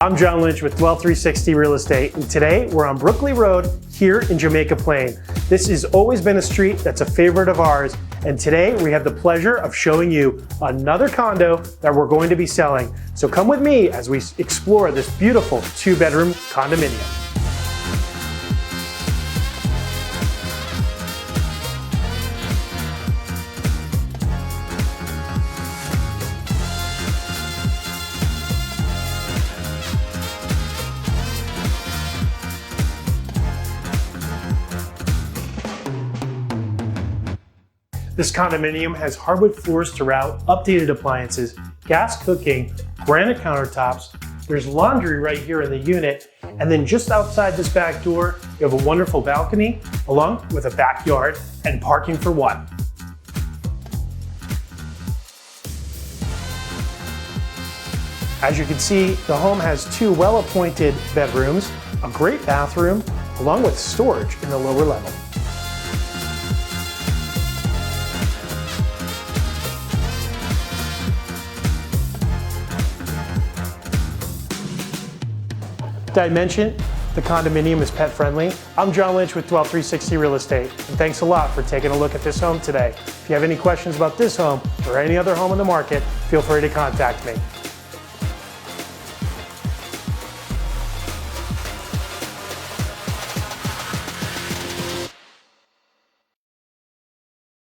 I'm John Lynch with Dwell360 Real Estate, and today we're on Brookley Road here in Jamaica Plain. This has always been a street that's a favorite of ours, and today we have the pleasure of showing you another condo that we're going to be selling. So come with me as we explore this beautiful 2-bedroom condominium. This condominium has hardwood floors throughout, updated appliances, gas cooking, granite countertops. There's laundry right here in the unit. And then just outside this back door, you have a wonderful balcony along with a backyard and parking for one. As you can see, the home has 2 well-appointed bedrooms, a great bathroom, along with storage in the lower level. Did I mention the condominium is pet friendly? I'm John Lynch with Dwell360 Real Estate, and thanks a lot for taking a look at this home today. If you have any questions about this home or any other home on the market, feel free to contact me.